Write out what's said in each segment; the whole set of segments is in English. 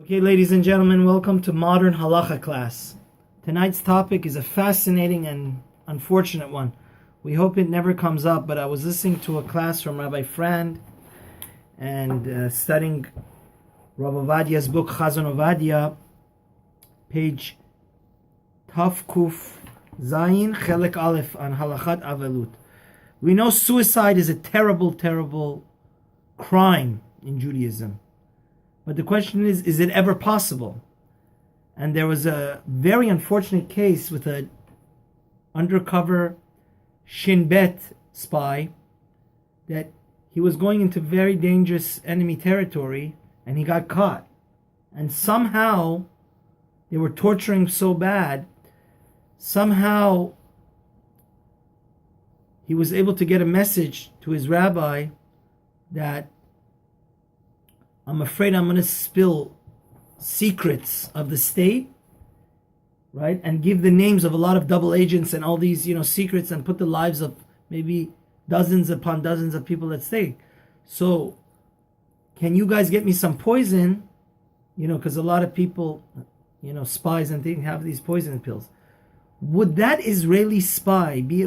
Okay, ladies and gentlemen, welcome to Modern Halacha class. Tonight's topic is a fascinating and unfortunate one. We hope it never comes up, but I was listening to a class from Rabbi Frand and studying Rav Ovadia's book, Chazon Ovadia, page Taf Kuf Zayin Chelek Aleph on Halachat Avelut. We know suicide is a terrible, terrible crime in Judaism. But the question is it ever possible? And there was a very unfortunate case with an undercover Shin Bet spy that he was going into very dangerous enemy territory and he got caught. And somehow they were torturing him so bad, somehow he was able to get a message to his rabbi that I'm afraid I'm going to spill secrets of the state, right? And give the names of a lot of double agents and all these, secrets, and put the lives of maybe dozens upon dozens of people at stake. So, can you guys get me some poison? Because a lot of people, spies and things have these poison pills. Would that Israeli spy be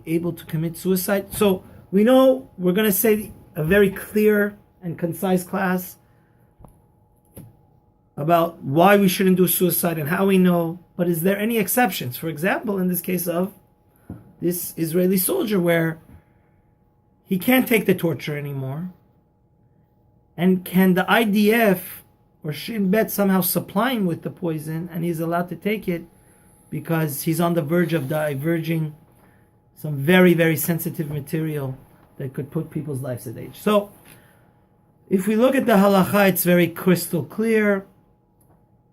able to commit suicide? So, we know we're going to say a very clear and concise class about why we shouldn't do suicide and how we know, but is there any exceptions? For example, in this case of this Israeli soldier where he can't take the torture anymore, and can the IDF or Shin Bet somehow supply him with the poison and he's allowed to take it because he's on the verge of diverging some very, very sensitive material that could put people's lives at age. So, if we look at the halacha, it's very crystal clear.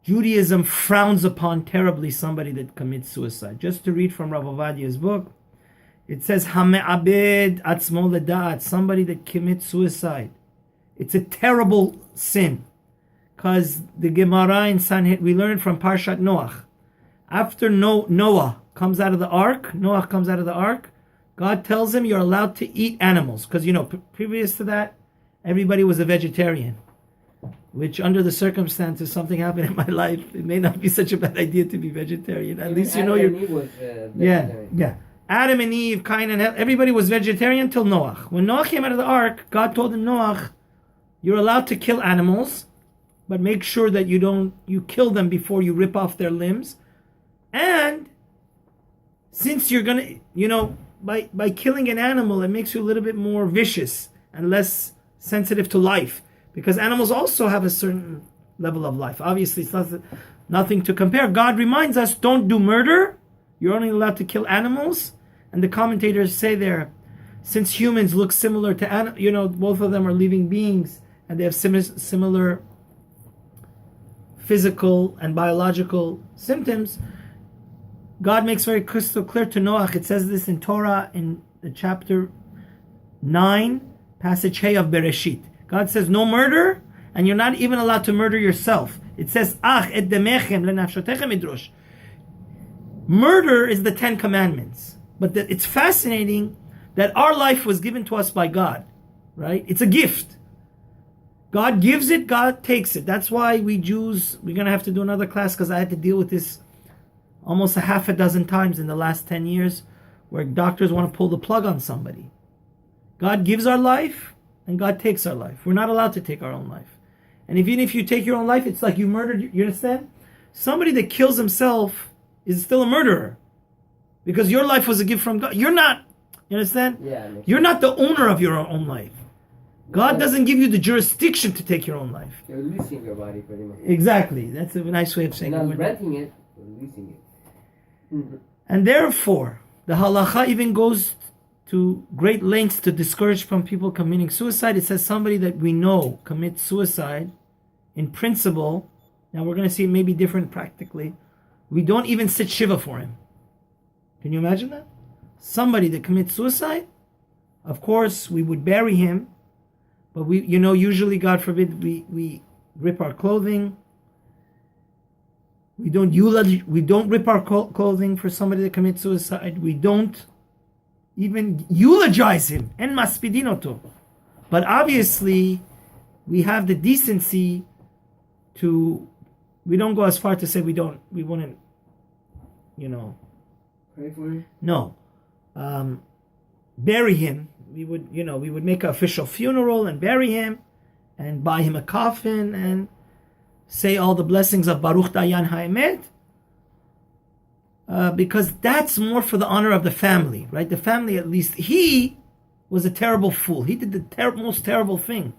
Judaism frowns upon terribly somebody that commits suicide. Just to read from Rav Ovadia's book, it says, Hame'abed atzmo leda'at, somebody that commits suicide. It's a terrible sin. Because the Gemara in Sanhedrin, we learned from Parshat Noach. After Noah comes out of the ark, God tells him you're allowed to eat animals. Because, previous to that, everybody was a vegetarian. Which, under the circumstances, something happened in my life, it may not be such a bad idea to be vegetarian. At least Adam you're. And Eve was vegetarian. Yeah. Adam and Eve, Cain and Hel, everybody was vegetarian till Noach. When Noach came out of the ark, God told him, Noach, you're allowed to kill animals, but make sure that you kill them before you rip off their limbs. And since you're gonna, by killing an animal, it makes you a little bit more vicious and less sensitive to life. Because animals also have a certain level of life. Obviously, it's nothing to compare. God reminds us, don't do murder. You're only allowed to kill animals. And the commentators say there, since humans look similar to animals, both of them are living beings, and they have similar physical and biological symptoms, God makes very crystal clear to Noach. It says this in Torah in the chapter 9, passage Hey of Bereshit. God says no murder, and you're not even allowed to murder yourself. It says, Ach et demechem lenafshotechem idrosh. Murder is the 10 Commandments. But it's fascinating that our life was given to us by God, right? It's a gift. God gives it, God takes it. That's why we Jews, we're going to have to do another class because I had to deal with this almost a half a dozen times in the last 10 years where doctors want to pull the plug on somebody. God gives our life, and God takes our life. We're not allowed to take our own life. And even if you take your own life, it's like you murdered, you understand? Somebody that kills himself is still a murderer. Because your life was a gift from God. You're not, you understand? Yeah. You're not the owner of your own life. God doesn't give you the jurisdiction to take your own life. You're leasing your body pretty much. Exactly. That's a nice way of saying You're it. not renting it, you're leasing it. Mm-hmm. And therefore, the halacha even goes to great lengths to discourage from people committing suicide. It says somebody that we know commits suicide, in principle, now we're going to see it may be different practically, we don't even sit Shiva for him. Can you imagine that? Somebody that commits suicide, of course, we would bury him, but we, usually, God forbid, we rip our clothing. We don't rip our clothing for somebody that commits suicide. We don't even eulogize him, en maspidinoto. But obviously, we have the decency we don't go as far to say we wouldn't, Pray for him. no, bury him. We would make an official funeral and bury him, and buy him a coffin and say all the blessings of Baruch Dayan Ha'emet, because that's more for the honor of the family, right? The family, at least, he was a terrible fool. He did the most terrible thing,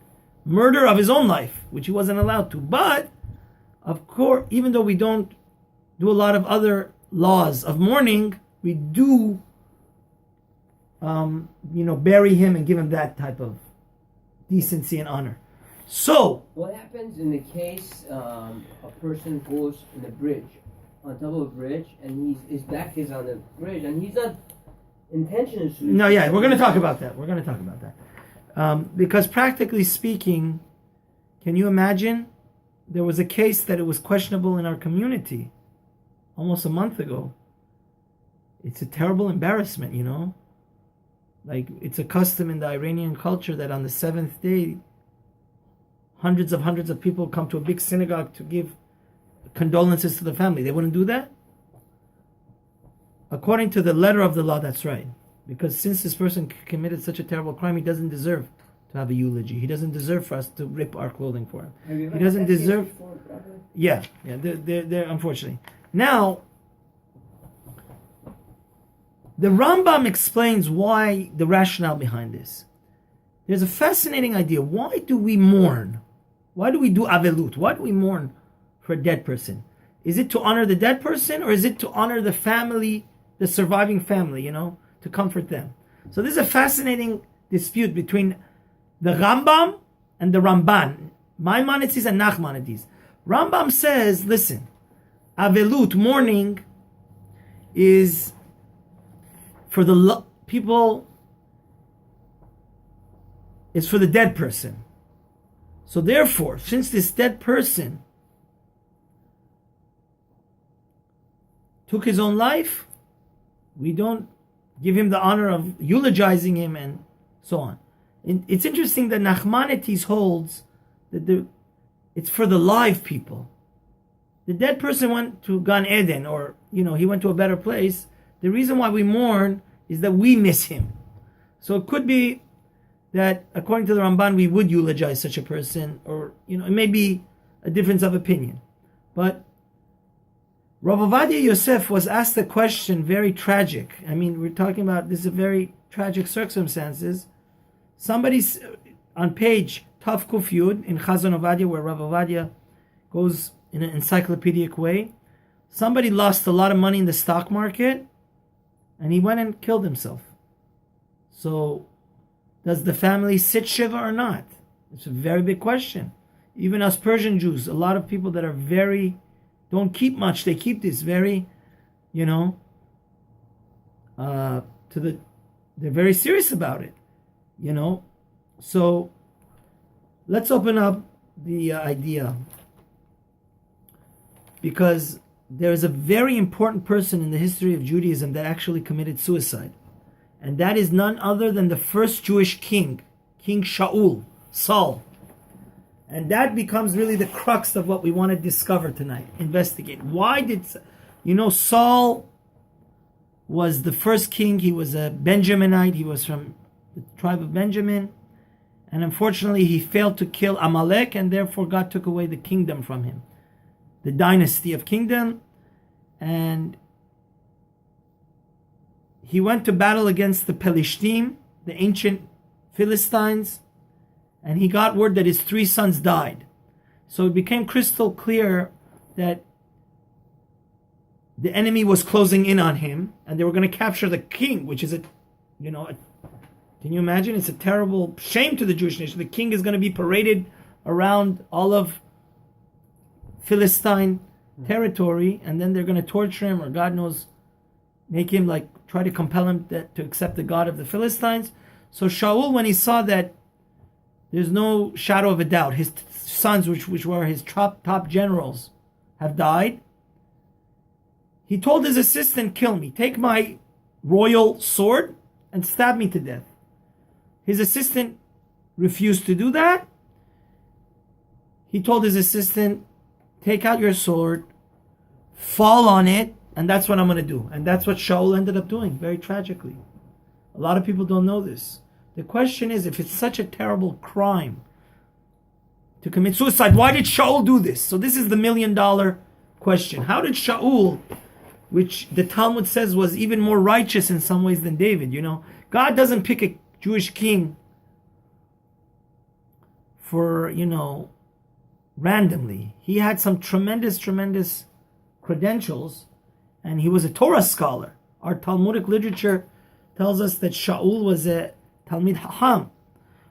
murder of his own life, which he wasn't allowed to. But of course, even though we don't do a lot of other laws of mourning, we do, bury him and give him that type of decency and honor. So, what happens in the case a person goes in a bridge, on top of a bridge, and his back is on the bridge, and he's not intentionally... No, yeah, we're going to talk about that. Because practically speaking, can you imagine? There was a case that it was questionable in our community almost a month ago. It's a terrible embarrassment, Like, it's a custom in the Iranian culture that on the seventh day, hundreds of people come to a big synagogue to give condolences to the family. They wouldn't do that? According to the letter of the law, that's right. Because since this person committed such a terrible crime, he doesn't deserve to have a eulogy. He doesn't deserve for us to rip our clothing for him. He doesn't deserve... Yeah, they're unfortunately. Now, the Rambam explains why, the rationale behind this. There's a fascinating idea. Why do we mourn? Why do we do avelut? Why do we mourn for a dead person? Is it to honor the dead person, or is it to honor the family, the surviving family, to comfort them? So this is a fascinating dispute between the Rambam and the Ramban, Maimonides and Nachmanides. Rambam says, listen, avelut, mourning, is for the people, is for the dead person. So therefore, since this dead person took his own life, we don't give him the honor of eulogizing him and so on. And it's interesting that Nachmanides holds that it's for the live people. The dead person went to Gan Eden, or he went to a better place. The reason why we mourn is that we miss him. So it could be that according to the Ramban, we would eulogize such a person, or it may be a difference of opinion. But Rav Ovadia Yosef was asked a question, very tragic. I mean, we're talking about, this is a very tragic circumstances. Somebody's on page Tav Kuf Yud in Chazon Ovadia, where Rav Ovadia goes in an encyclopedic way. Somebody lost a lot of money in the stock market, and he went and killed himself. So, does the family sit Shiva or not? It's a very big question. Even us Persian Jews, a lot of people that are don't keep much, they keep this very, they're very serious about it, So, let's open up the idea, because there is a very important person in the history of Judaism that actually committed suicide. And that is none other than the first Jewish king, King Shaul, Saul. And that becomes really the crux of what we want to discover tonight, investigate. Why did, Saul was the first king. He was a Benjaminite. He was from the tribe of Benjamin. And unfortunately, he failed to kill Amalek, and therefore God took away the kingdom from him, the dynasty of kingdom. And he went to battle against the Pelishtim, the ancient Philistines, and he got word that his 3 sons died. So it became crystal clear that the enemy was closing in on him, and they were going to capture the king, which is can you imagine? It's a terrible shame to the Jewish nation. The king is going to be paraded around all of Philistine territory, and then they're going to torture him, or God knows, make him try to compel him to accept the God of the Philistines. So Shaul, when he saw that there's no shadow of a doubt, his sons, which were his top generals, have died, he told his assistant, kill me, take my royal sword and stab me to death. His assistant refused to do that. He told his assistant, take out your sword, fall on it, and that's what I'm going to do. And that's what Shaul ended up doing, very tragically. A lot of people don't know this. The question is, if it's such a terrible crime to commit suicide, why did Shaul do this? So this is the $1 million question. How did Shaul, which the Talmud says was even more righteous in some ways than David, God doesn't pick a Jewish king for, randomly. He had some tremendous credentials, and he was a Torah scholar. Our Talmudic literature tells us that Shaul was a Talmid Hacham.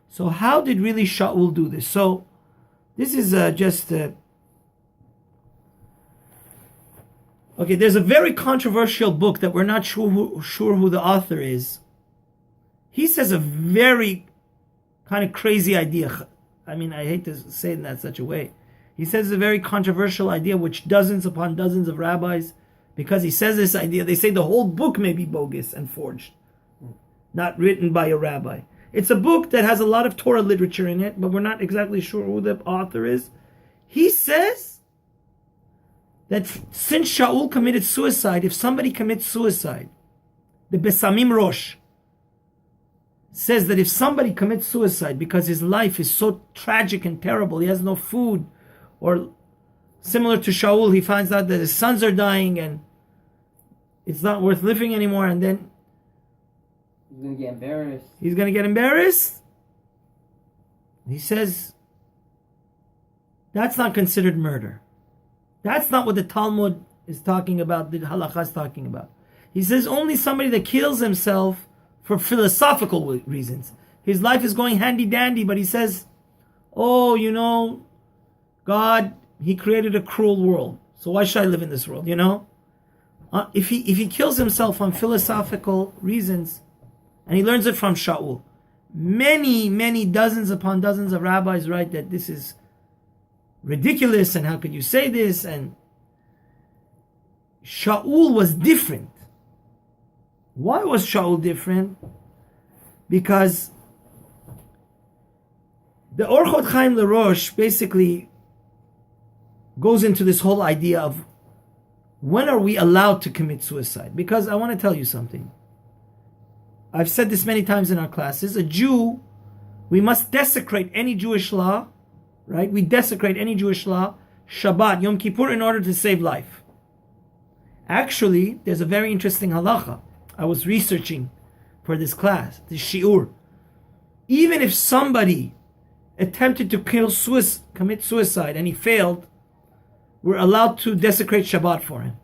So how did really Shaul do this? So this is okay, there's a very controversial book that we're not sure who the author is. He says a very kind of crazy idea. I mean, I hate to say it in such a way. He says a very controversial idea which dozens upon dozens of rabbis, because he says this idea, they say the whole book may be bogus and forged, not written by a rabbi. It's a book that has a lot of Torah literature in it, but we're not exactly sure who the author is. He says that since Shaul committed suicide, if somebody commits suicide, the Besamim Rosh says that if somebody commits suicide because his life is so tragic and terrible, he has no food, or similar to Shaul, he finds out that his sons are dying and it's not worth living anymore, and then he's going to get embarrassed. He's going to get embarrassed. He says that's not considered murder. That's not what the Talmud is talking about, the Halakha is talking about. He says only somebody that kills himself for philosophical reasons. His life is going handy-dandy, but he says, God, He created a cruel world, so why should I live in this world, If he kills himself on philosophical reasons, and he learns it from Shaul, many dozens upon dozens of rabbis write that this is ridiculous, and how could you say this? And Shaul was different. Why was Shaul different? Because the Orchot Chaim LaRoche basically goes into this whole idea of when are we allowed to commit suicide? Because I want to tell you something. I've said this many times in our classes. A Jew, we must desecrate any Jewish law, right? We desecrate any Jewish law, Shabbat, Yom Kippur, in order to save life. Actually, there's a very interesting halacha. I was researching for this class, this shiur. Even if somebody attempted to commit suicide and he failed, we're allowed to desecrate Shabbat for him.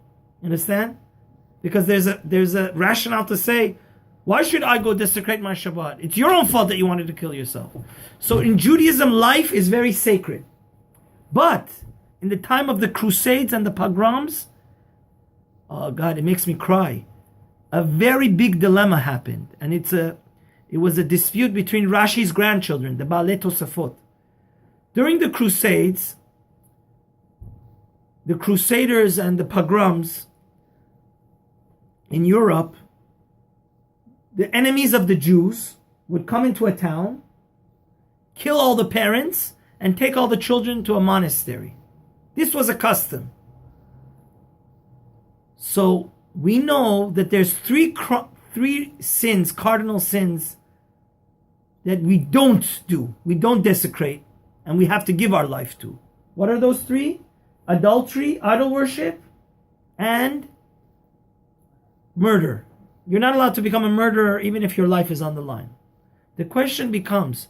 Understand? Because there's a rationale to say, why should I go desecrate my Shabbat? It's your own fault that you wanted to kill yourself. So in Judaism, life is very sacred. But in the time of the Crusades and the pogroms, oh God, it makes me cry. A very big dilemma happened, and it was a dispute between Rashi's grandchildren, the Baalei Tosafot. During the Crusades, the Crusaders and the pogroms in Europe, the enemies of the Jews would come into a town, kill all the parents, and take all the children to a monastery. This was a custom. So we know that there's three sins, cardinal sins, that we don't do. We don't desecrate, and we have to give our life to. What are those three? Adultery, idol worship, and murder. You're not allowed to become a murderer even if your life is on the line. The question becomes,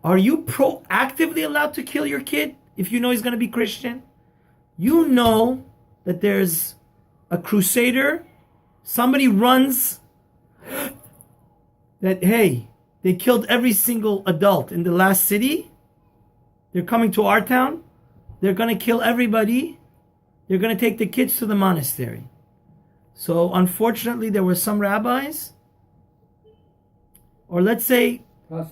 are you proactively allowed to kill your kid if you know he's going to be Christian? You know that there's a crusader, somebody runs that, hey, they killed every single adult in the last city. They're coming to our town. They're going to kill everybody. They're going to take the kids to the monastery. So unfortunately, there were some rabbis, or let's say, let's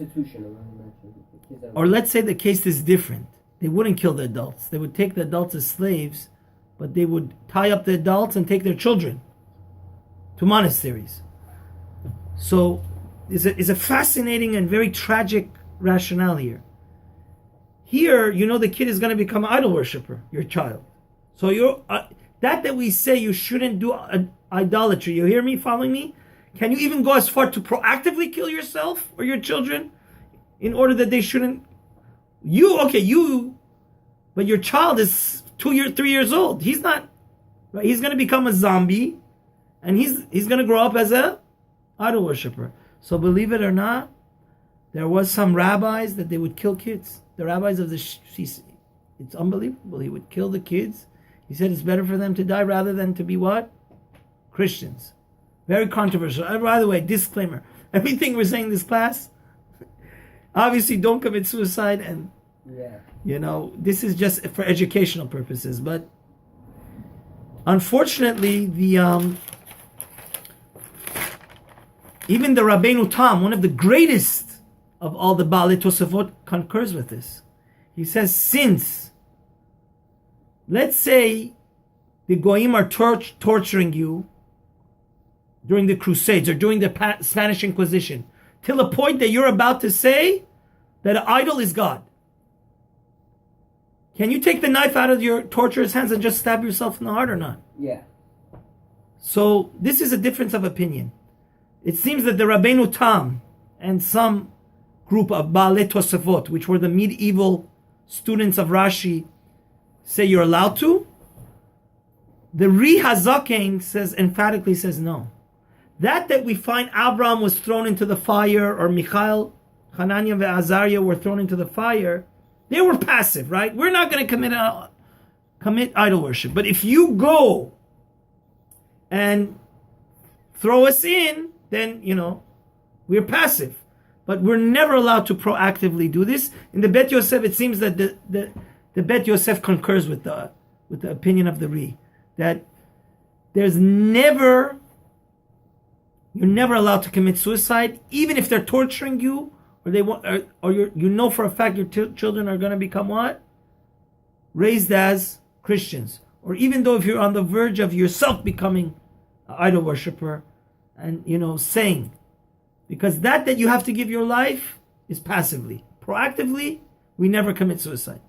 say the case is different. They wouldn't kill the adults. They would take the adults as slaves, but they would tie up the adults and take their children to monasteries. So it's a fascinating and very tragic rationale here. Here, you know the kid is going to become an idol worshiper, your child. So you're that we say you shouldn't do idolatry. You hear me? Following me? Can you even go as far to proactively kill yourself or your children in order that they shouldn't? But your child is 3 years old. He's not. Right? He's going to become a zombie, and he's going to grow up as a idol worshiper. So believe it or not, there was some rabbis that they would kill kids. The rabbis of it's unbelievable. He would kill the kids. He said it's better for them to die rather than to be what? Christians. Very controversial. By the way, disclaimer. Everything we're saying in this class, obviously don't commit suicide, and this is just for educational purposes. But unfortunately, even the Rabbeinu Tam, one of the greatest of all the Baalei Tosafot, concurs with this. He says, since, let's say, the Goyim are torturing you during the Crusades or during the Spanish Inquisition, till a point that you're about to say that an idol is God. Can you take the knife out of your torturer's hands and just stab yourself in the heart or not? Yeah. So this is a difference of opinion. It seems that the Rabbeinu Tam and some group of Baalei Tosafot, which were the medieval students of Rashi, say you're allowed to. The Ri Hazaken emphatically says no. That we find Abraham was thrown into the fire, or Michael, Hananiah, and Azariah were thrown into the fire, they were passive, right? We're not going to commit idol worship. But if you go and throw us in, then, we're passive. But we're never allowed to proactively do this. In the Bet Yosef, it seems that the Bet Yosef concurs with the opinion of the Ri, that you're never allowed to commit suicide, even if they're torturing you, or they want, or for a fact your children are going to become what? Raised as Christians, or even though if you're on the verge of yourself becoming an idol worshiper, and saying, because that you have to give your life is passively. Proactively, we never commit suicide.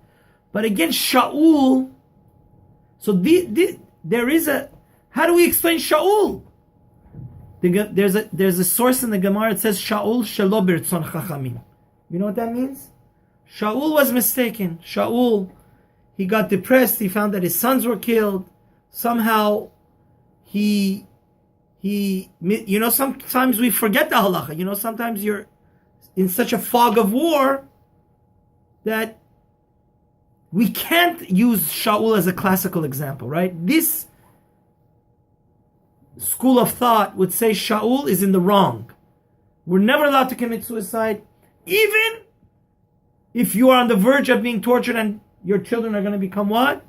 But again, Shaul. So there is how do we explain Shaul? There's a source in the Gemara that says Shaul shelo b'ritzon chachamim. You know what that means? Shaul was mistaken. Shaul, he got depressed. He found that his sons were killed. Somehow, sometimes we forget the halacha. Sometimes you're in such a fog of war that we can't use Shaul as a classical example, right? This school of thought would say Shaul is in the wrong. We're never allowed to commit suicide, even if you are on the verge of being tortured and your children are going to become what?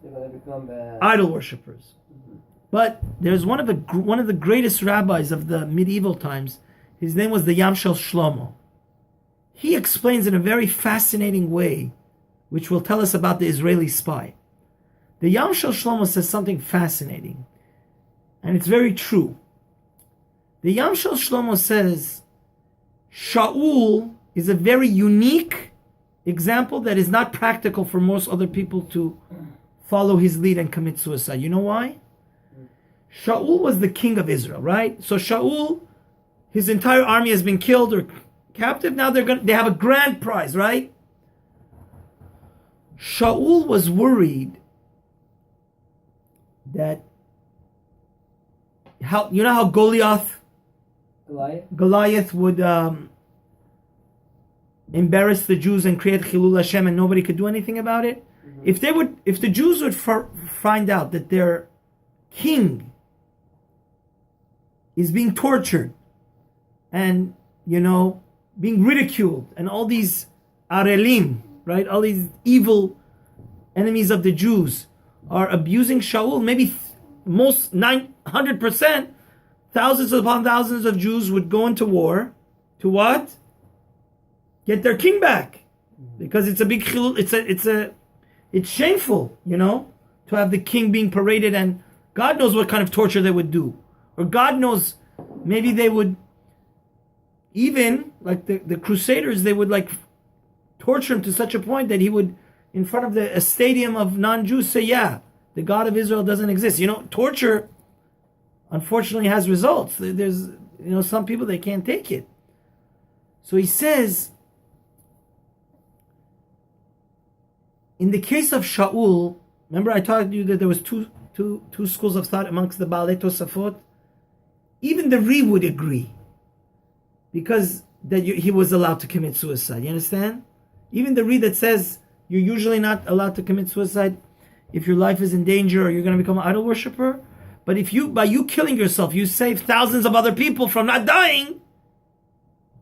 They're going to become idol worshippers. But there's one of the greatest rabbis of the medieval times. His name was the Yamshel Shlomo. He explains in a very fascinating way, which will tell us about the Israeli spy. The Yamshel Shlomo says something fascinating, and it's very true. The Yamshel Shlomo says Shaul is a very unique example that is not practical for most other people to follow his lead and commit suicide. You know why? Shaul was the king of Israel, right? So Shaul, his entire army has been killed or captive. Now they have a grand prize, right? Shaul was worried that how Goliath would embarrass the Jews and create Chilul Hashem, and nobody could do anything about it. Mm-hmm. If the Jews would find out that their king is being tortured and being ridiculed, and all these arelim, right, all these evil enemies of the Jews are abusing Shaul, maybe most 900%, thousands upon thousands of Jews would go into war to what? Get their king back, because it's a big chilul. It's shameful, to have the king being paraded, and God knows what kind of torture they would do, or God knows, maybe they would even like the Crusaders, they would torture him to such a point that he would in front of a stadium of non-Jews say, yeah, the God of Israel doesn't exist. Torture, unfortunately, has results. There's, some people, they can't take it. So he says, in the case of Shaul, remember I told you that there was two schools of thought amongst the Baalei Tosafot? Even the Ri would agree, because he was allowed to commit suicide. You understand? Even the Ri that says you're usually not allowed to commit suicide if your life is in danger or you're going to become an idol worshiper. But if by you killing yourself, you save thousands of other people from not dying.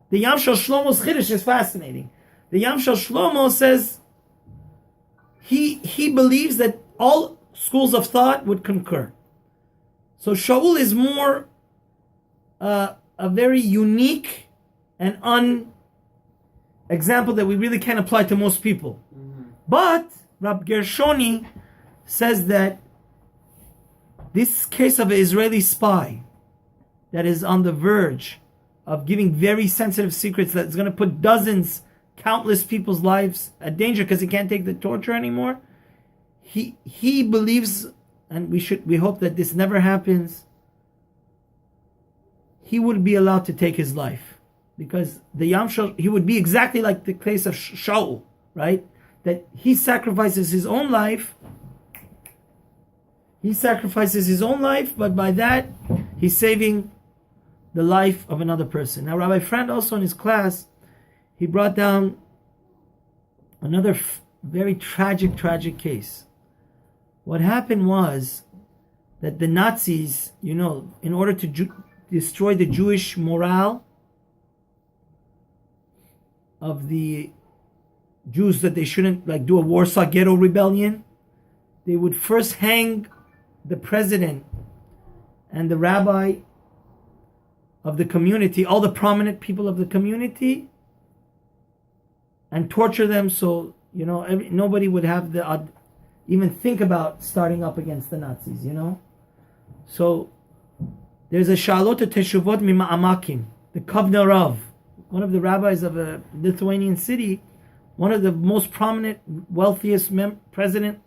The Yam Shel Shlomo's Chiddush is fascinating. The Yam Shel Shlomo says he believes that all schools of thought would concur. So Shaul is more a very unique and example that we really can't apply to most people. But Rab Gershoni says that this case of an Israeli spy that is on the verge of giving very sensitive secrets that's going to put countless people's lives at danger because he can't take the torture anymore. He believes, and we hope that this never happens, he would be allowed to take his life, because he would be exactly like the case of Shaul, right? That he sacrifices his own life. But by that, he's saving the life of another person. Now, Rabbi Friend also in his class, he brought down another very tragic case. What happened was that the Nazis, in order to destroy the Jewish morale of the Jews, that they shouldn't do a Warsaw Ghetto rebellion, they would first hang the president and the rabbi of the community, all the prominent people of the community, and torture them so nobody would have even think about starting up against the Nazis. So there's a Shalot Teshuvot Mima'amakim, the Kovna Rav, one of the rabbis of a Lithuanian city, one of the most prominent, wealthiest president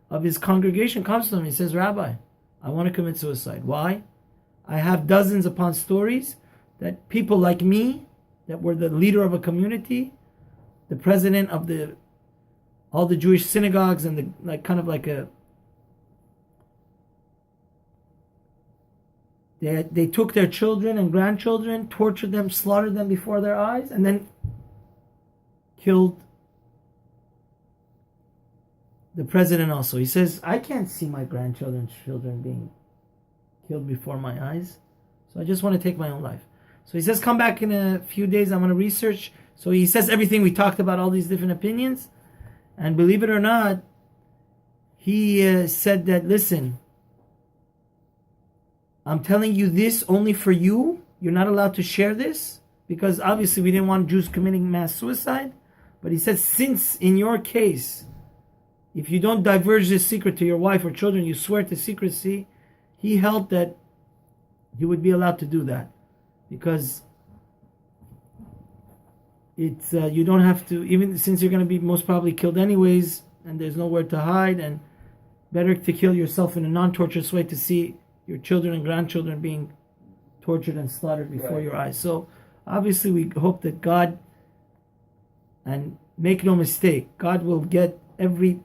of his congregation, comes to him. He says, Rabbi, I want to commit suicide. Why? I have dozens upon stories that people like me, that were the leader of a community, the president of all the Jewish synagogues, and they took their children and grandchildren, tortured them, slaughtered them before their eyes, and then killed the president also. He says, I can't see my grandchildren's children being killed before my eyes, so I just want to take my own life. So he says, come back in a few days, I'm going to research. So he says everything we talked about, all these different opinions, and believe it or not, he said that, listen, I'm telling you this only for you. You're not allowed to share this, because obviously we didn't want Jews committing mass suicide. But he said, since in your case, if you don't divulge this secret to your wife or children, you swear to secrecy, he held that he would be allowed to do that, because it's you don't have to, even since you're going to be most probably killed anyways, and there's nowhere to hide, and better to kill yourself in a non-torturous way to see your children and grandchildren being tortured and slaughtered before your eyes. So obviously we hope that God, and make no mistake, God will get every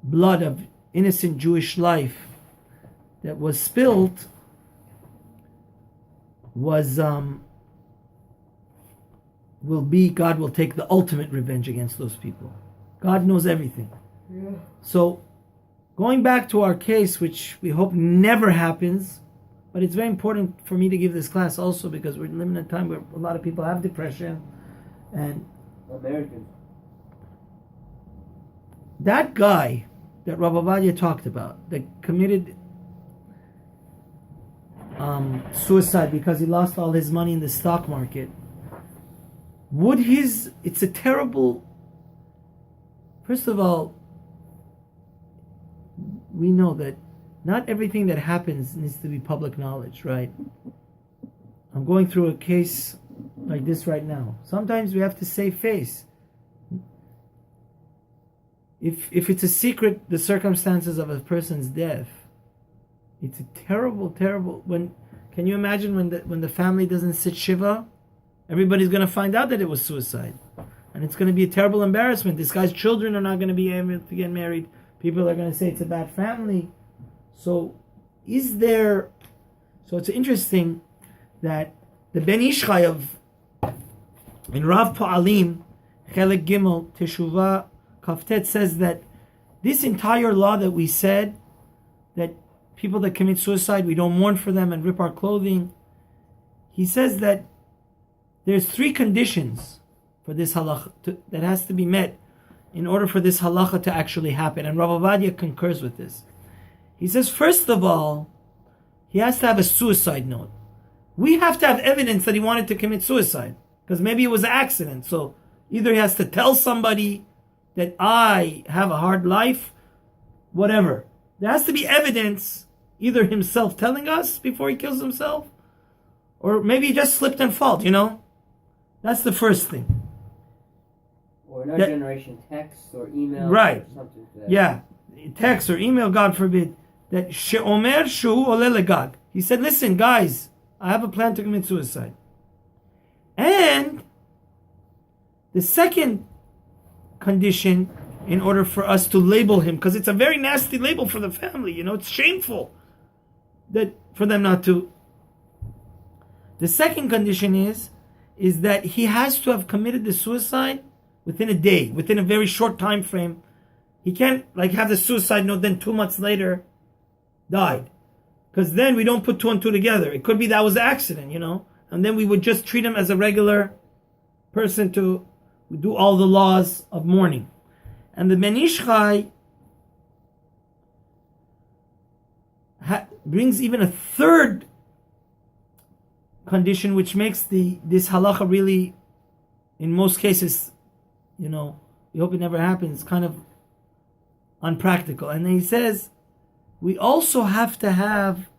blood of innocent Jewish life that was spilled God will take the ultimate revenge against those people. God knows everything. Yeah. So going back to our case, which we hope never happens, but it's very important for me to give this class also, because we're living in a time where a lot of people have depression, and Americans. That guy that Rav Ovadia talked about, that committed suicide because he lost all his money in the stock market, it's a terrible, first of all, we know that not everything that happens needs to be public knowledge, right? I'm going through a case like this right now. Sometimes we have to save face. if it's a secret, the circumstances of a person's death, it's a terrible, terrible. Can you imagine when the family doesn't sit shiva? Everybody's going to find out that it was suicide, and it's going to be a terrible embarrassment. This guy's children are not going to be able to get married. People are going to say it's a bad family. So, So it's interesting that the Ben Ishchai in Rav Pa'alim, Chelek Gimel, Teshuvah, Kaftet says that this entire law that we said, that people that commit suicide, we don't mourn for them and rip our clothing, he says that there's 3 conditions for this halacha that has to be met in order for this halacha to actually happen. And Rav Ovadia concurs with this. He says, first of all, he has to have a suicide note. We have to have evidence that he wanted to commit suicide, because maybe it was an accident. So either he has to tell somebody that I have a hard life, whatever. There has to be evidence, either himself telling us before he kills himself, or maybe he just slipped and fell, That's the first thing. Or in our generation, text or email, right? Or something to that. Yeah, text or email, God forbid. That she'omer shu ole legag. He said, listen, guys, I have a plan to commit suicide. And the second condition, in order for us to label him, because it's a very nasty label for the family, it's shameful that for them not to. The second condition is that he has to have committed the suicide within a day, within a very short time frame. He can't have the suicide note, then 2 months later died, because then we don't put 2 and 2 together. It could be that was an accident, and then we would just treat him as a regular person to do all the laws of mourning. And the Ben Ishchai brings even a third condition, which makes this halacha really, in most cases, we hope it never happens, kind of unpractical. And he says, we also have to have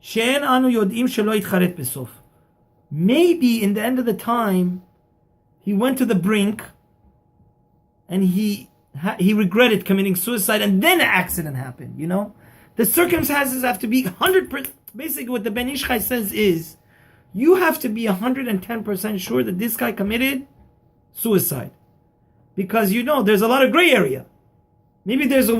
she'en anu yodim shelo yitcharet besof. Maybe in the end of the time, he went to the brink and he regretted committing suicide, and then an accident happened, The circumstances have to be 100%. Basically, what the Ben Ishchai says is, you have to be 110% sure that this guy committed suicide. Because there's a lot of gray area. Maybe there's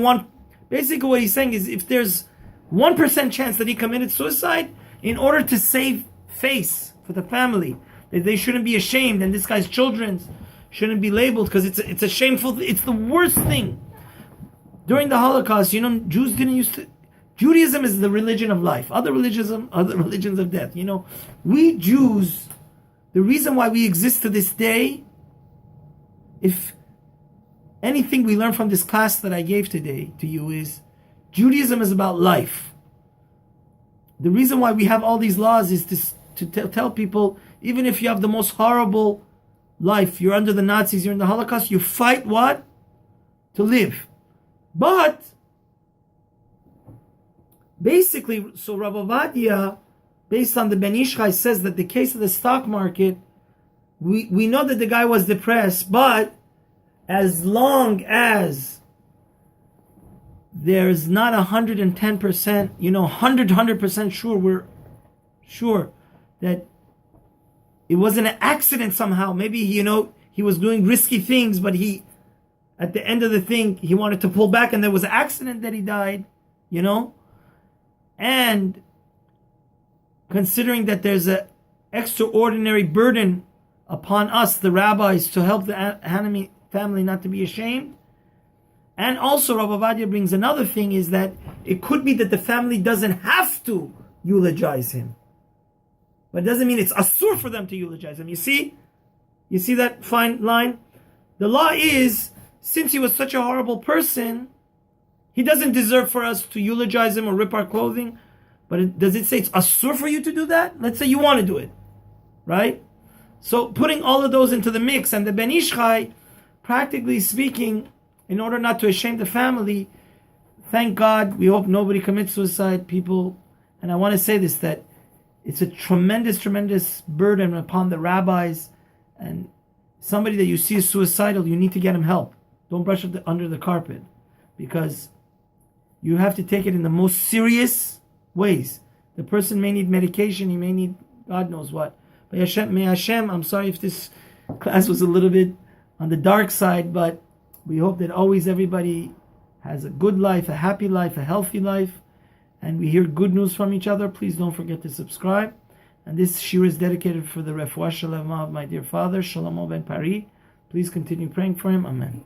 basically what he's saying is, if there's 1% chance that he committed suicide, in order to save face for the family, that they shouldn't be ashamed, and this guy's children shouldn't be labeled, because it's a shameful, it's the worst thing. During the Holocaust, Jews didn't used to, Judaism is the religion of life. Other religions are the religions of death. We Jews, the reason why we exist to this day, if anything we learn from this class that I gave today to you, is Judaism is about life. The reason why we have all these laws is to tell people, even if you have the most horrible life, you're under the Nazis, you're in the Holocaust, you fight what? To live. But basically, so Rav Ovadia, based on the Ben Ishchai, says that the case of the stock market, we know that the guy was depressed, but as long as there's not 110%, 100% sure, we're sure that it wasn't an accident somehow. Maybe, he was doing risky things, but at the end of the thing, he wanted to pull back, and there was an accident that he died, And considering that there's an extraordinary burden upon us, the rabbis, to help the Hanami family not to be ashamed. And also Rav Ovadia brings another thing, is that it could be that the family doesn't have to eulogize him. But it doesn't mean it's asur for them to eulogize him. You see that fine line? The law is, since he was such a horrible person, he doesn't deserve for us to eulogize him or rip our clothing. But does it say it's asur for you to do that? Let's say you want to do it, right? So putting all of those into the mix, and the Ben Ishchai, practically speaking, in order not to shame the family, thank God, we hope nobody commits suicide, people. And I want to say this, that it's a tremendous, tremendous burden upon the rabbis, and somebody that you see is suicidal, you need to get him help. Don't brush it under the carpet, because you have to take it in the most serious ways. The person may need medication, he may need God knows what. But may Hashem, I'm sorry if this class was a little bit on the dark side, but we hope that always everybody has a good life, a happy life, a healthy life, and we hear good news from each other. Please don't forget to subscribe. And this shir is dedicated for the refuah shalema of my dear father, Shlomo ben Pari. Please continue praying for him. Amen.